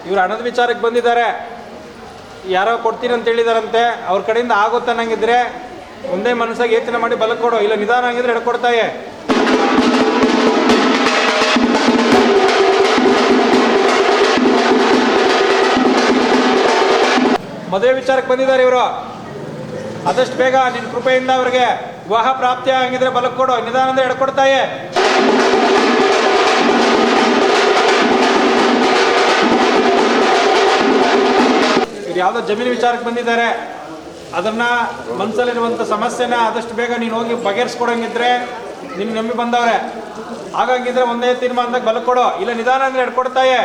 ಇವರು ಹಣದ ವಿಚಾರಕ್ಕೆ ಬಂದಿದ್ದಾರೆ. ಯಾರೋ ಕೊಡ್ತೀನಿ ಅಂತ ಹೇಳಿದಾರಂತೆ. ಅವ್ರ ಕಡೆಯಿಂದ ಆಗುತ್ತೆ ಅನ್ನಂಗಿದ್ರೆ ಒಂದೇ ಮನಸ್ಸಾಗಿ ಯೋಚನೆ ಮಾಡಿ ಬಲ ಕೊಡು, ಇಲ್ಲ ನಿಧಾನ ಆಗಿದ್ರೆ ಎಡ್ಕೊಡ್ತಾಯೆ. ಮದುವೆ ವಿಚಾರಕ್ಕೆ ಬಂದಿದ್ದಾರೆ ಇವರು. ಆದಷ್ಟು ಬೇಗ ನಿನ್ನ ಕೃಪೆಯಿಂದ ಅವರಿಗೆ ವಿವಾಹ ಪ್ರಾಪ್ತಿ ಆಗಿದ್ರೆ ಬಲ ಕೊಡು, ನಿಧಾನ ಅಂದ್ರೆ ಎಡ್ಕೊಡ್ತಾಯೆ. ಇವ್ರು ಯಾವುದೋ ಜಮೀನು ವಿಚಾರಕ್ಕೆ ಬಂದಿದ್ದಾರೆ. ಅದನ್ನ ಮನಸ್ಸಲ್ಲಿರುವಂಥ ಸಮಸ್ಯೆನ ಆದಷ್ಟು ಬೇಗ ನೀನು ಹೋಗಿ ಬಗೆಹರಿಸ್ಕೊಡಂಗಿದ್ರೆ ನಿಮ್ಗೆ ನಂಬಿ ಬಂದವ್ರೆ. ಹಾಗಂಗಿದ್ರೆ ಒಂದೇ ತೀರ್ಮಾನದಾಗ ಬಲ ಕೊಡು, ಇಲ್ಲ ನಿಧಾನ ಅಂದ್ರೆ ಎಡ್ಕೊಡ್ತಾಯೆ.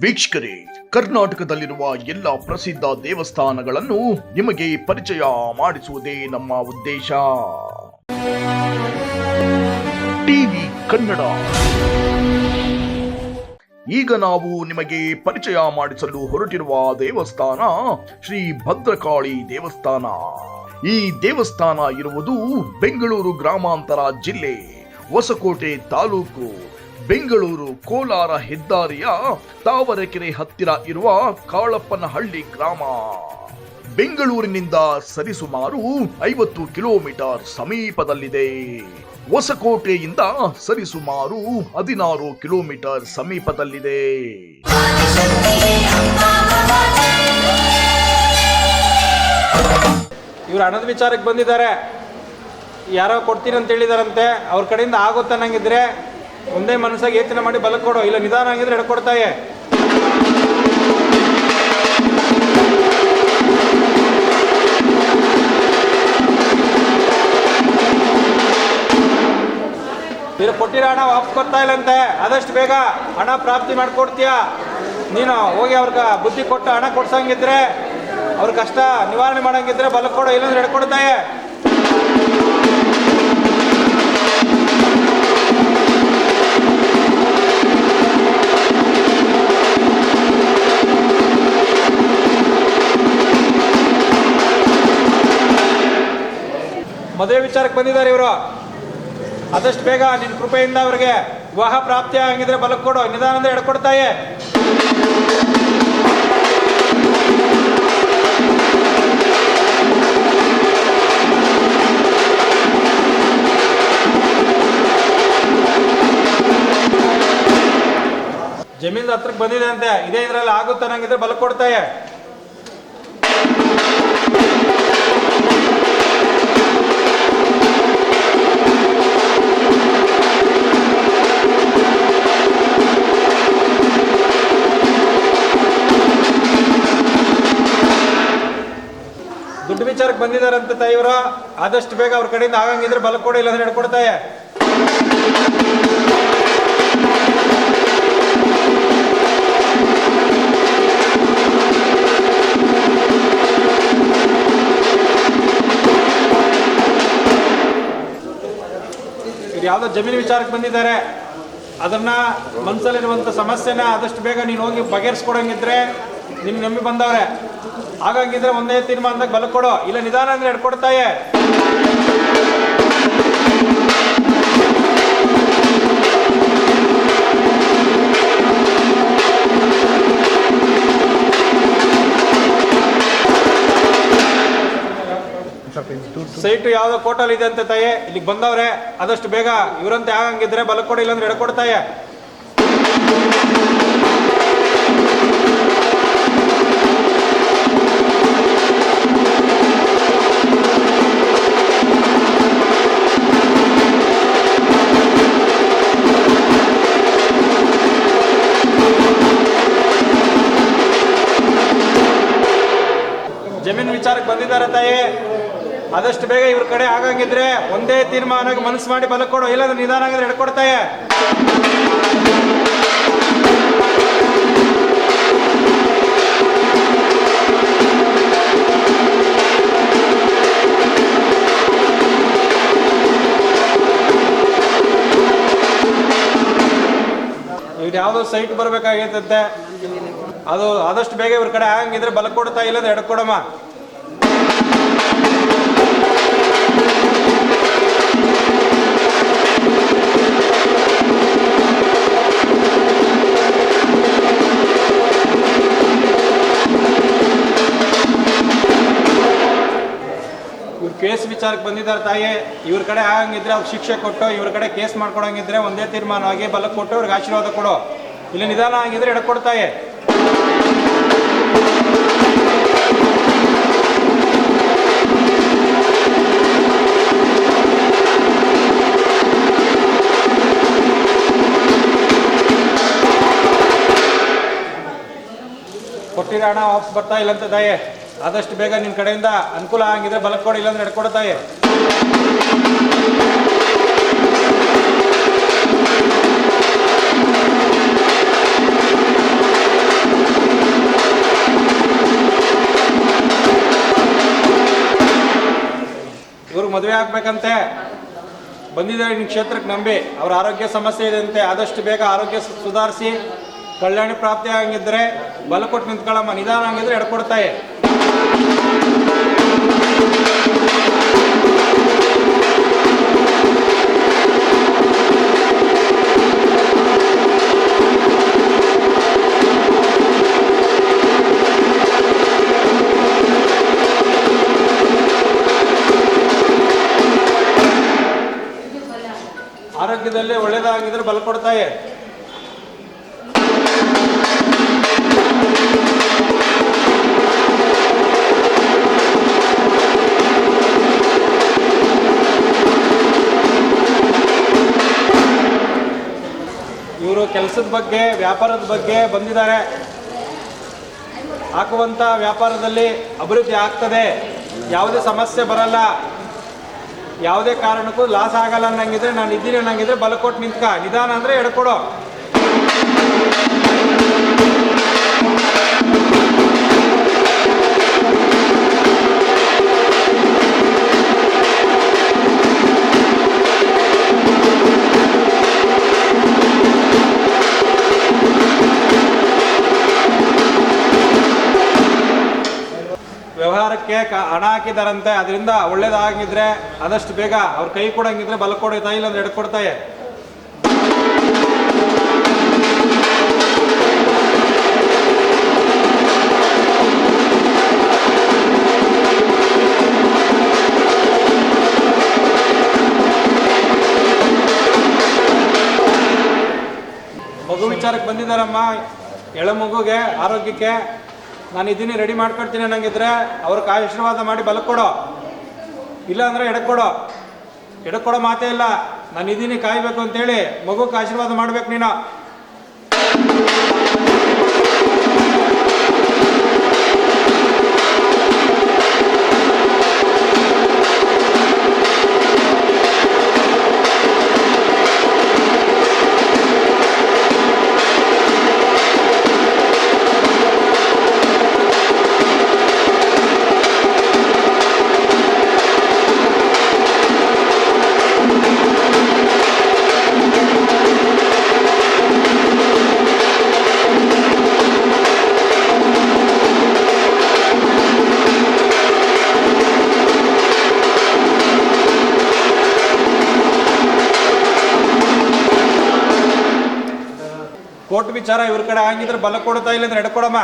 ವೀಕ್ಷಕರೇ, ಕರ್ನಾಟಕದಲ್ಲಿರುವ ಎಲ್ಲ ಪ್ರಸಿದ್ಧ ದೇವಸ್ಥಾನಗಳನ್ನು ನಿಮಗೆ ಪರಿಚಯ ಮಾಡಿಸುವುದೇ ನಮ್ಮ ಉದ್ದೇಶ. ಟಿವಿ ಕನ್ನಡ. ಈಗ ನಾವು ನಿಮಗೆ ಪರಿಚಯ ಮಾಡಿಸಲು ಹೊರಟಿರುವ ದೇವಸ್ಥಾನ ಶ್ರೀ ಭದ್ರಕಾಳಿ ದೇವಸ್ಥಾನ. ಈ ದೇವಸ್ಥಾನ ಇರುವುದು ಬೆಂಗಳೂರು ಗ್ರಾಮಾಂತರ ಜಿಲ್ಲೆ, ಹೊಸಕೋಟೆ ತಾಲೂಕು, ಬೆಂಗಳೂರು ಕೋಲಾರ ಹೆದ್ದಾರಿಯ ತಾವರೆಕೆರೆ ಹತ್ತಿರ ಇರುವ ಕಾಳಪ್ಪನಹಳ್ಳಿ ಗ್ರಾಮ. ಬೆಂಗಳೂರಿನಿಂದ ಸರಿಸುಮಾರು 50 ಕಿಲೋಮೀಟರ್ ಸಮೀಪದಲ್ಲಿದೆ. ಹೊಸಕೋಟೆಯಿಂದ ಸರಿಸುಮಾರು 16 ಕಿಲೋಮೀಟರ್ ಸಮೀಪದಲ್ಲಿದೆ. ಇವರು ಹಣದ ವಿಚಾರಕ್ಕೆ ಬಂದಿದ್ದಾರೆ. ಯಾರೋ ಕೊಡ್ತೀನಿ ಅಂತ ಹೇಳಿದಾರಂತೆ. ಅವ್ರ ಕಡೆಯಿಂದ ಆಗುತ್ತೆ ಅನ್ನಂಗಿದ್ರೆ ಒಂದೇ ಮನಸ್ಸಾಗಿ ಯೋಚನೆ ಮಾಡಿ ಬಲ ಕೊಡು, ಇಲ್ಲ ನಿಧಾನ ಆಗಿದ್ರೆ ಎಡ್ಕೊಡ್ತಾಯೆ. ಇವರು ಕೊಟ್ಟಿರೋ ಹಣ ವಾಪಸ್ ಕೊಡ್ತಾ ಇಲ್ಲಂತೆ. ಆದಷ್ಟು ಬೇಗ ಹಣ ಪ್ರಾಪ್ತಿ ಮಾಡಿಕೊಡ್ತೀಯ. ನೀನು ಹೋಗಿ ಅವ್ರಿಗೆ ಬುದ್ಧಿ ಕೊಟ್ಟು ಹಣ ಕೊಡ್ಸಂಗಿದ್ರೆ, ಅವ್ರ ಕಷ್ಟ ನಿವಾರಣೆ ಮಾಡಂಗಿದ್ರೆ ಬಲ ಕೊಡು, ಇಲ್ಲಾಂದ್ರೆ ಎಡ್ಕೊಡ್ತಾಯೆ. ಮದುವೆ ವಿಚಾರಕ್ಕೆ ಬಂದಿದ್ದಾರೆ ಇವರು. ಆದಷ್ಟು ಬೇಗ ನಿನ್ನ ಕೃಪೆಯಿಂದ ಅವರಿಗೆ ವಿವಾಹ ಪ್ರಾಪ್ತಿ ಆಗಿದ್ರೆ ಬಲ ಕೊಡು, ನಿಧಾನ ಅಂದ್ರೆ ಎಡ್ಕೊಡ್ತಾಯೆ. ಜಮೀನ್ ಹತ್ರಕ್ಕೆ ಬಂದಿದೆ ಅಂತೆ. ಇದೇ ಇದ್ರಲ್ಲಿ ಆಗುತ್ತೆ ಅನ್ನಂಗಿದ್ರೆ ಬಲ ಕೊಡ್ತಾಯೆ. ದುಡ್ಡು ವಿಚಾರಕ್ಕೆ ಬಂದಿದ್ದಾರಂತೆ ತಾಯಿಯವರು. ಆದಷ್ಟು ಬೇಗ ಅವ್ರ ಕಡೆಯಿಂದ ಆಗಂಗಿದ್ರೆ ಬಲ ಕೊಡು, ಇಲ್ಲಾಂದ್ರೆ ಎಡ್ಕೊಡ್ತಾಯೆ. ಇವ್ರು ಯಾವುದೋ ಜಮೀನು ವಿಚಾರಕ್ಕೆ ಬಂದಿದ್ದಾರೆ. ಅದನ್ನ ಮನಸ್ಸಲ್ಲಿರುವಂಥ ಸಮಸ್ಯೆನ ಆದಷ್ಟು ಬೇಗ ನೀನು ಹೋಗಿ ಬಗೆಹರಿಸ್ಕೊಡಂಗಿದ್ರೆ ನಿಮ್ಗೆ ನಂಬಿ ಬಂದವ್ರೆ. ಹಾಗಂಗಿದ್ರೆ ಒಂದೇ ತೀರ್ಮಾನದಾಗ ಬಲ ಕೊಡು, ಇಲ್ಲ ನಿಧಾನ ಅಂದ್ರೆ ಎಡ್ಕೊಡ್ತಾಯೆ. ಸೈಟು ಯಾವುದೋ ಕೋಟಲ್ ಇದೆ ಅಂತ ತಾಯಿ, ಇಲ್ಲಿಗೆ ಬಂದವ್ರೆ. ಆದಷ್ಟು ಬೇಗ ಇವರಂತೆ ಆಗಂಗಿದ್ರೆ ಬಲ ಕೊಡು, ಇಲ್ಲಾಂದ್ರೆ ಎಡ್ಕೊಡ್ತಾಯೆ. ಜಮೀನು ವಿಚಾರಕ್ಕೆ ಬಂದಿದ್ದಾರೆ ತಾಯಿ. ಆದಷ್ಟು ಬೇಗ ಇವ್ರ ಕಡೆ ಆಗಂಗಿದ್ರೆ ಒಂದೇ ತೀರ್ಮಾನಕ್ಕೆ ಮನಸ್ಸು ಮಾಡಿ ಬಲ ಕೊಡು, ಇಲ್ಲಾಂದ್ರೆ ನಿಧಾನ ಆಗಿದ್ರೆ ಎಡ್ಕೊಡ್ತಾಯೆ. ಇವ್ರು ಯಾವುದೋ ಸೈಟ್ ಬರ್ಬೇಕಾಗೈತಂತೆ. ಅದು ಆದಷ್ಟು ಬೇಗ ಇವ್ರ ಕಡೆ ಆಗಂಗಿದ್ರೆ ಬಲ ಕೊಡ್ತಾ ಇಲ್ಲ ಅಂದ್ರೆ ಎಡಕ್ಕೆ ಕೊಡಮ್ಮ. ಇವ್ರು ಕೇಸ್ ವಿಚಾರಕ್ಕೆ ಬಂದಿದ್ದಾರೆ ತಾಯಿ. ಇವ್ರ ಕಡೆ ಆಗಂಗಿದ್ರೆ ಅವ್ರಿಗೆ ಶಿಕ್ಷೆ ಕೊಟ್ಟು ಇವ್ರ ಕಡೆ ಕೇಸ್ ಮಾಡ್ಕೊಡಂಗಿದ್ರೆ ಒಂದೇ ತೀರ್ಮಾನವಾಗಿ ಬಲಕ್ಕೆ ಕೊಟ್ಟು ಅವ್ರಿಗೆ ಆಶೀರ್ವಾದ ಕೊಡು. ಇಲ್ಲಿ ನಿಧಾನ ಆಗಿದ್ರೆ ಎಡಕ್ಕೆ ಕೊಡ್ತಾಯಿ. ಕೊಟ್ಟಿರೋ ಹಣ ವಾಪಸ್ ಬರ್ತಾ ಇಲ್ಲ ಅಂತ ತಾಯಿ. ಆದಷ್ಟು ಬೇಗ ನಿನ್ನ ಕಡೆಯಿಂದ ಅನುಕೂಲ ಆಗಿದ್ರೆ ಬಲಕ್ಕೆ ಕೊಡಿ, ಇಲ್ಲಾಂದ್ರೆ ಎಡ್ಕೊಡ್ತಾಯಿ. ಇವ್ರಿಗೆ ಮದುವೆ ಆಗ್ಬೇಕಂತೆ ಬಂದಿದ್ದಾರೆ ನಿನ್ನ ಕ್ಷೇತ್ರಕ್ಕೆ ನಂಬಿ. ಅವ್ರ ಆರೋಗ್ಯ ಸಮಸ್ಯೆ ಇದೆ ಅಂತೆ. ಆದಷ್ಟು ಬೇಗ ಆರೋಗ್ಯ ಸುಧಾರಿಸಿ ಕಲ್ಯಾಣ ಪ್ರಾಪ್ತಿ ಆಗಿದ್ರೆ ಬಲ ಕೊಟ್ಟು ನಿಂತ್ಕೊಳ್ಳಮ್ಮ. ನಿಧಾನ ಆಗಿದ್ರೆ ಎಡ್ಕೊಡ್ತಾಯಿ. ಆರೋಗ್ಯದಲ್ಲಿ ಒಳ್ಳೇದಾಗಿದ್ರೆ ಬಲ ಕೊಡ್ತಾಯಿ. ಇವರು ಕೆಲಸದ ಬಗ್ಗೆ ವ್ಯಾಪಾರದ ಬಗ್ಗೆ ಬಂದಿದ್ದಾರೆ. ಹಾಕುವಂಥ ವ್ಯಾಪಾರದಲ್ಲಿ ಅಭಿವೃದ್ಧಿ ಆಗ್ತದೆ, ಯಾವುದೇ ಸಮಸ್ಯೆ ಬರಲ್ಲ, ಯಾವುದೇ ಕಾರಣಕ್ಕೂ ಲಾಸ್ ಆಗಲ್ಲ ಅನ್ನಂಗಿದ್ರೆ ನಾನು ಇದ್ದೀನಿ ಅನ್ನಂಗಿದ್ರೆ ಬಲ ಕೊಟ್ಟು ನಿಂತ್ಕ. ನಿಧಾನ ಅಂದರೆ ಎಡ್ಕೊಡು. ವ್ಯವಹಾರಕ್ಕೆ ಹಣ ಹಾಕಿದಾರಂತೆ, ಅದರಿಂದ ಒಳ್ಳೇದಾಗಿದ್ರೆ ಆದಷ್ಟು ಬೇಗ ಅವ್ರ ಕೈ ಕೊಡಂಗಿದ್ರೆ ಬಲ ಕೊಡ್ತಾ, ಇಲ್ಲಾಂದ್ರೆ ಎಡ್ ಕೊಡ್ತಾಯಿ. ಮಗು ವಿಚಾರಕ್ಕೆ ಬಂದಿದ್ದಾರಮ್ಮ. ಎಳೆ ಮಗುಗೆ ಆರೋಗ್ಯಕ್ಕೆ ನಾನು ಇದ್ದೀನಿ, ರೆಡಿ ಮಾಡ್ಕೊಡ್ತೀನಿ ಅನ್ನಂಗಿದ್ರೆ ಅವ್ರಿಗೆ ಆಶೀರ್ವಾದ ಮಾಡಿ ಬಲಕ್ಕೆ ಕೊಡೋ, ಇಲ್ಲ ಅಂದರೆ ಎಡಕ್ಕೊಡೋ. ಎಡಕ್ಕೊಡೋ ಮಾತೇ ಇಲ್ಲ. ನಾನು ಇದ್ದೀನಿ ಕಾಯಬೇಕು ಅಂತೇಳಿ ಮಗುಗೆ ಆಶೀರ್ವಾದ ಮಾಡ್ಬೇಕು ನೀನು. ಕೋರ್ಟ್ ವಿಚಾರ ಇವ್ರ ಕಡೆ ಆಗಿದ್ರೆ ಬಲ ಕೊಡ್ತಾ, ಇಲ್ಲ ಅಂದ್ರೆ ಎಡ್ಕೊಡಮ್ಮ.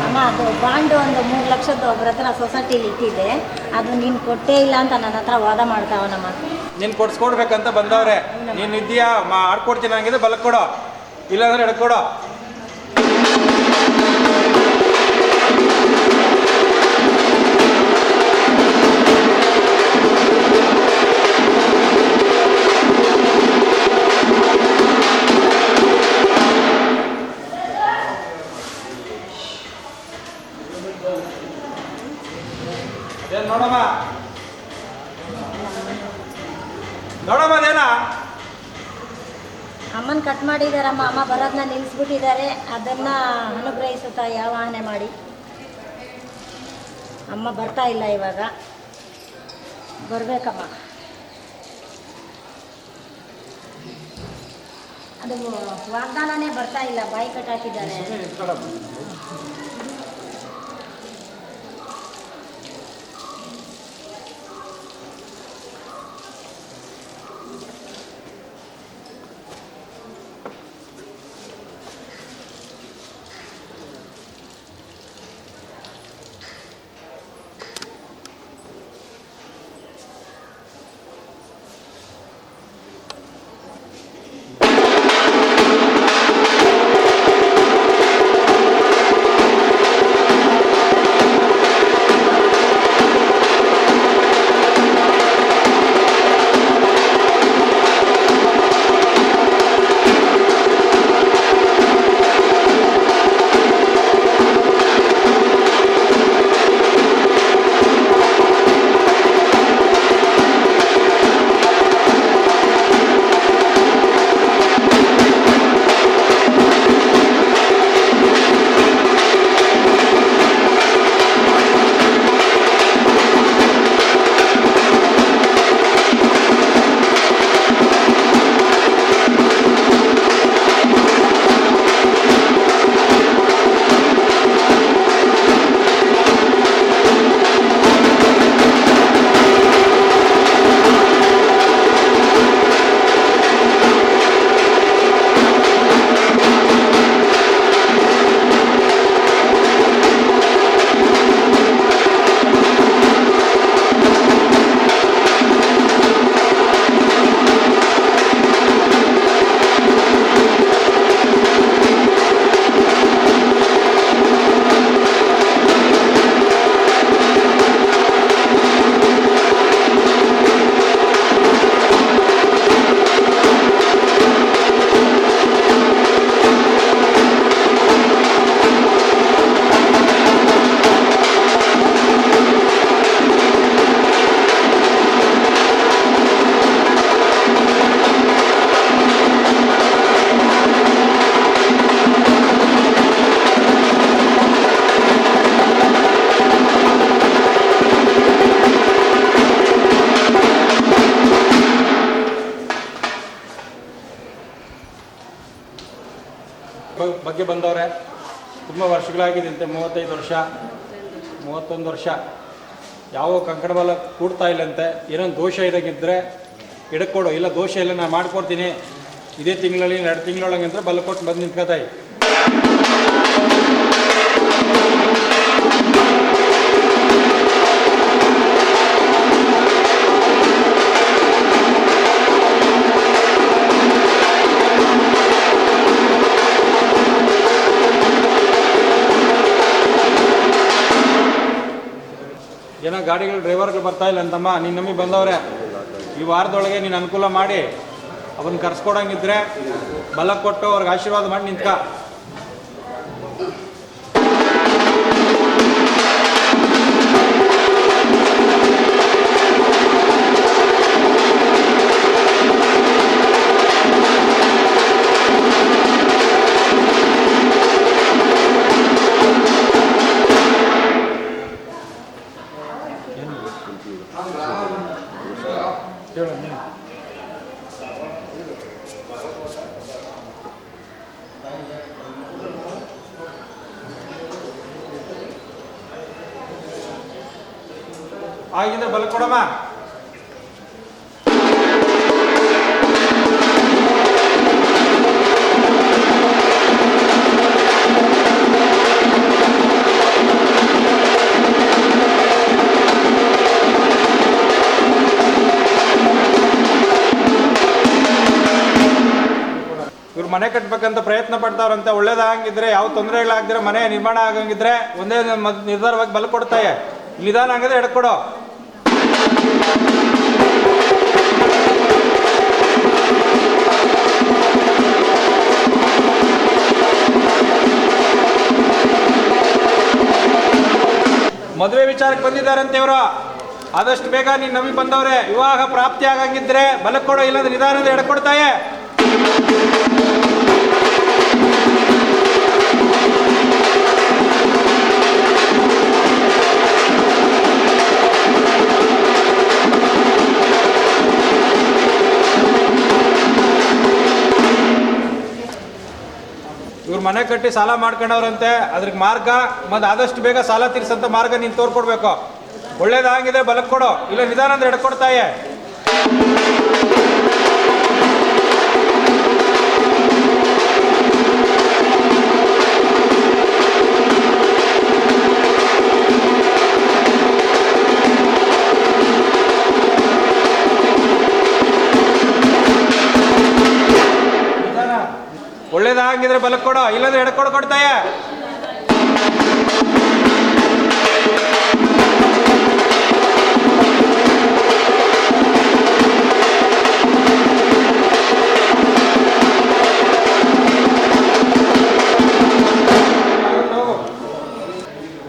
ಅಮ್ಮ, ಅದು ಬಾಂಡು ಒಂದು 3 ಲಕ್ಷದ್ದು ಒಬ್ಬರ ಹತ್ರ ಸೊಸೈಟಿಲಿ ಇಟ್ಟಿದೆ. ಅದು ನೀನು ಕೊಟ್ಟೇ ಇಲ್ಲ ಅಂತ ನನ್ನ ಹತ್ರ ವಾದ ಮಾಡ್ತಾವನಮ್ಮ. ನೀನು ಕೊಡ್ಸ್ಕೊಡ್ಬೇಕಂತ ಬಂದವ್ರೆ. ನೀನು ಇದೆಯಾ ಆಡ್ಕೊಡ್ತೀನಿ ಹಂಗಿದ್ರೆ ಬಲಕ್ಕೆ ಕೊಡೋ, ಇಲ್ಲಾಂದ್ರೆ ಎಡ್ಕೊಡೋ. ನೋಡಮ್ಮ ನೋಡಮ್ಮ ಅದೇನ ಅಮ್ಮನ ಕಟ್ ಮಾಡಿದಾರಮ್ಮ, ಅಮ್ಮ ಬರೋದನ್ನ ನಿಲ್ಲಿಸ್ಬಿಟ್ಟಿದ್ದಾರೆ. ಅದನ್ನು ಅನುಗ್ರಹಿಸುತ್ತಾ ಆವಾಹನೆ ಮಾಡಿ. ಅಮ್ಮ ಬರ್ತಾ ಇಲ್ಲ, ಇವಾಗ ಬರಬೇಕಮ್ಮ. ಅದು ವಾಗ್ದಾನನೇ ಬರ್ತಾ ಇಲ್ಲ, ಬಾಯಿ ಕಟ್ಟಾಕಿದ್ದಾರೆ. ಬಗ್ಗೆ ಬಂದವ್ರೆ. ತುಂಬ ವರ್ಷಗಳಾಗಿದ್ದಂತೆ, 35 ವರ್ಷ 31 ವರ್ಷ ಯಾವ ಕಂಕಣ ಬಲ ಕೂಡ್ತಾ ಇಲ್ಲಂತೆ. ಏನೊಂದು ದೋಷ ಇರೋಂಗಿದ್ರೆ ಎಡಕ್ಕೊಡು, ಇಲ್ಲ ದೋಷ ಇಲ್ಲ ನಾನು ಮಾಡ್ಕೊಡ್ತೀನಿ, ಇದೇ ತಿಂಗಳಲ್ಲಿ 2 ತಿಂಗಳೊಳಗೆ ಅಂತ ಬಲ್ಲ ಕೊಟ್ಟು ಬಂದು ನಿಂತ್ಕೊತಾಯಿ. ಏನೋ ಗಾಡಿಗಳು ಡ್ರೈವರ್ಗಳು ಬರ್ತಾ ಇಲ್ಲ ಅಂತಮ್ಮ, ನೀನು ನಮಗೆ ಬಂದವ್ರೆ. ಈ ವಾರದೊಳಗೆ ನೀನು ಅನುಕೂಲ ಮಾಡಿ ಅವನ್ನ ಕರ್ಸ್ಕೊಡಂಗಿದ್ರೆ ಬಲ ಕೊಟ್ಟು ಅವ್ರಿಗೆ ಆಶೀರ್ವಾದ ಮಾಡಿ ನಿಂತ್ಕ. ಹೇಳು ನೀನು. ಆಗಿದ್ರೆ ಬಲ ಕೊಡಮ್ಮ. ಇವ್ರು ಮನೆ ಕಟ್ಟಬೇಕಂತ ಪ್ರಯತ್ನ ಪಡ್ತಾವ್ರಂತೆ. ಒಳ್ಳೇದಾಗಿದ್ರೆ ಯಾವ ತೊಂದರೆಗಳಾಗದಿದ್ರೆ ಮನೆ ನಿರ್ಮಾಣ ಆಗಂಗಿದ್ರೆ ಒಂದೇ ನಿರ್ಧಾರವಾಗಿ ಬಲ ಕೊಡ್ತಾಯ. ನಿಧಾನ ಆಗಿದ್ರೆ ಎಡ್ಕೊಡೋ. ಮದುವೆ ವಿಚಾರಕ್ಕೆ ಬಂದಿದ್ದಾರಂತೆ ಇವರು. ಆದಷ್ಟು ಬೇಗ ನೀನು ನಮಗೆ ಬಂದವ್ರೆ. ವಿವಾಹ ಪ್ರಾಪ್ತಿ ಆಗಂಗಿದ್ರೆ ಬಲ ಕೊಡೋ, ಇಲ್ಲಾಂದ್ರೆ ನಿಧಾನದ ಎಡ್ಕೊಡ್ತಾಯೇ. ಇವ್ರು ಮನೆ ಕಟ್ಟಿ ಸಾಲ ಮಾಡ್ಕೊಂಡವ್ರಂತೆ, ಅದ್ರಿಗೆ ಮಾರ್ಗ ಮತ್ತು ಆದಷ್ಟು ಬೇಗ ಸಾಲ ತೀರ್ಸಂತ ಮಾರ್ಗ ನೀನು ತೋರ್ಕೊಡ್ಬೇಕು. ಒಳ್ಳೇದಾಗಿದೆ ಬಲಕ್ಕೆ ಕೊಡು, ಇಲ್ಲ ನಿಧಾನ ಅಂದ್ರೆ ಎಡ್ಕೊಡ್ತಾಯೆ. ಒಳ್ಳೇದಾಗಿದ್ರೆ ಬಲಕ್ಕೆ ಕೊಡೋ, ಇಲ್ಲಾಂದ್ರೆ ಎಡ್ಕೊಡು ಕೊಡ್ತಾಯ.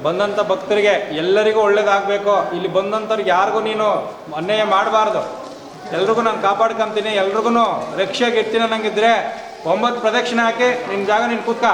ಬಂದಂಥ ಭಕ್ತರಿಗೆ ಎಲ್ಲರಿಗೂ ಒಳ್ಳೇದಾಗಬೇಕು. ಇಲ್ಲಿ ಬಂದಂಥವ್ರಿಗೆ ಯಾರಿಗೂ ನೀನು ಅನ್ಯಾಯ ಮಾಡಬಾರ್ದು. ಎಲ್ರಿಗೂ ನಾನು ಕಾಪಾಡ್ಕೊಂತೀನಿ, ಎಲ್ರಿಗೂ ರಕ್ಷೆಗೆ ಇರ್ತೀನಿ ಅನ್ನಂಗಿದ್ರೆ 9 ಪ್ರದಕ್ಷಿಣೆ ಹಾಕಿ ನಿನ್ನ ಜಾಗ ನೀನು ಕೂತ್ಕ.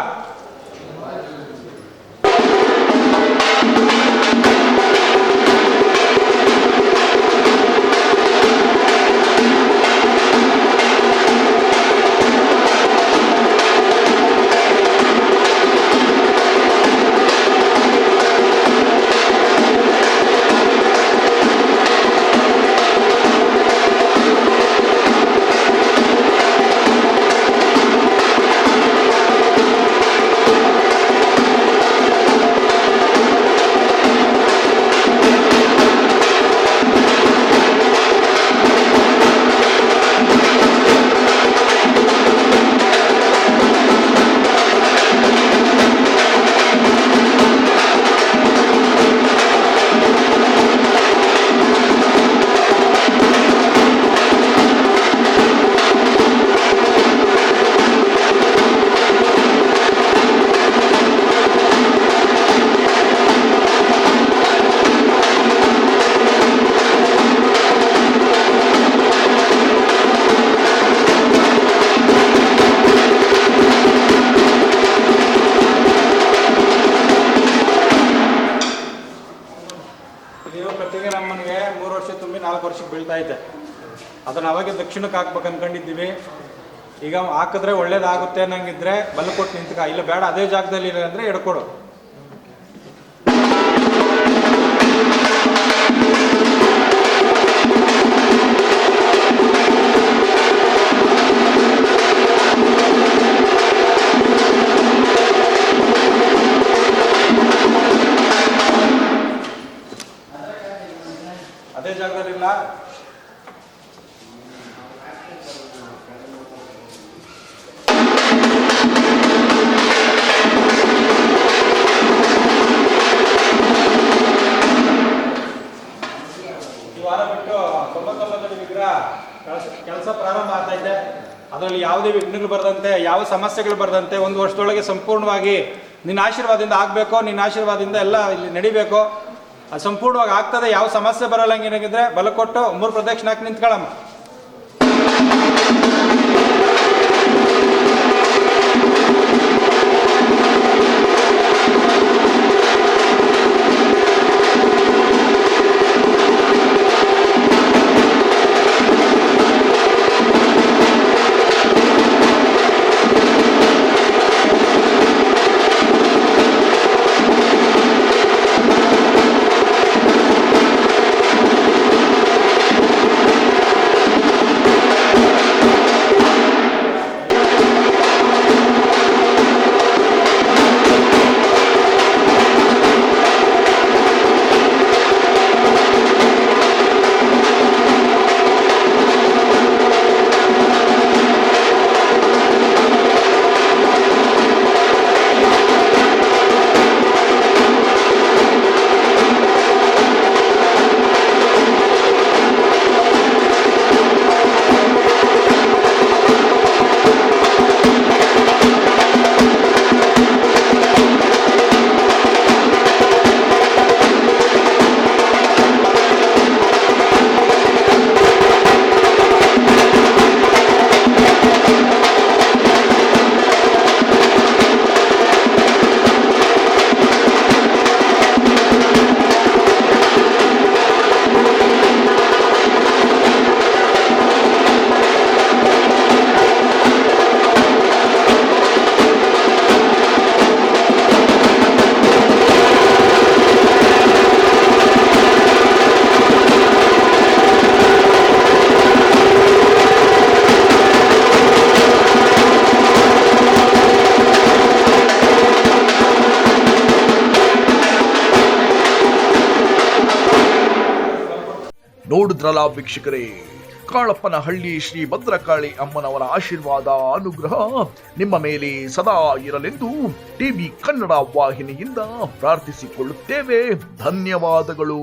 ಕಟ್ಟಿಗೆ ನಮ್ಮನಿಗೆ 3 ವರ್ಷ ತುಂಬಿ 4 ವರ್ಷಕ್ಕೆ ಬೀಳ್ತಾ ಐತೆ. ಅದನ್ನು ಅವಾಗೆ ದಕ್ಷಿಣಕ್ಕೆ ಹಾಕ್ಬೇಕು ಅನ್ಕೊಂಡಿದ್ದೀವಿ. ಈಗ ಹಾಕಿದ್ರೆ ಒಳ್ಳೇದಾಗುತ್ತೆ ಅನ್ನಂಗಿದ್ರೆ ಬಲ್ಲ ಕೊಟ್ಟು ನಿಂತ್ಕ, ಇಲ್ಲ ಬೇಡ ಅದೇ ಜಾಗದಲ್ಲಿ ಇಲ್ಲ ಅಂದರೆ ಎಡ್ಕೊಡು. ಅದೇ ಜಾಗದಲ್ಲಿಲ್ಲ. ಈ ವಾರ ಬಿಟ್ಟು 99 ವಿಗ್ರಹ ಕೆಲಸ ಪ್ರಾರಂಭ ಆಗ್ತೈತೆ. ಅದರಲ್ಲಿ ಯಾವುದೇ ವಿಘ್ನಗಳು ಬರದಂತೆ, ಯಾವ ಸಮಸ್ಯೆಗಳು ಬರದಂತೆ 1 ವರ್ಷದೊಳಗೆ ಸಂಪೂರ್ಣವಾಗಿ ನಿನ್ನ ಆಶೀರ್ವಾದದಿಂದ ಆಗಬೇಕು. ನಿನ್ನ ಆಶೀರ್ವಾದದಿಂದ ಎಲ್ಲ ಇಲ್ಲಿ ನಡಿಬೇಕು. ಅದು ಸಂಪೂರ್ಣವಾಗಿ ಆಗ್ತದೆ, ಯಾವ ಸಮಸ್ಯೆ ಬರಲ್ಲ. ಹಂಗೇನಾಗಿದ್ರೆ ಬಲ ಕೊಟ್ಟು 3 ಪ್ರದಕ್ಷಿಣೆ ಹಾಕಿ ನಿಂತ್ಕೊಳ್ಳಮ್ಮ. ನೋಡಿದ್ರಲ್ಲ ವೀಕ್ಷಕರೇ, ಕಾಳಪ್ಪನಹಳ್ಳಿ ಶ್ರೀ ಭದ್ರಕಾಳಿ ಅಮ್ಮನವರ ಆಶೀರ್ವಾದ ಅನುಗ್ರಹ ನಿಮ್ಮ ಮೇಲೆ ಸದಾ ಇರಲೆಂದು ಟಿವಿ ಕನ್ನಡ ವಾಹಿನಿಯಿಂದ ಪ್ರಾರ್ಥಿಸಿಕೊಳ್ಳುತ್ತೇವೆ. ಧನ್ಯವಾದಗಳು.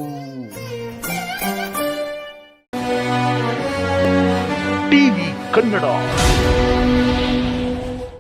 ಟಿವಿ ಕನ್ನಡ.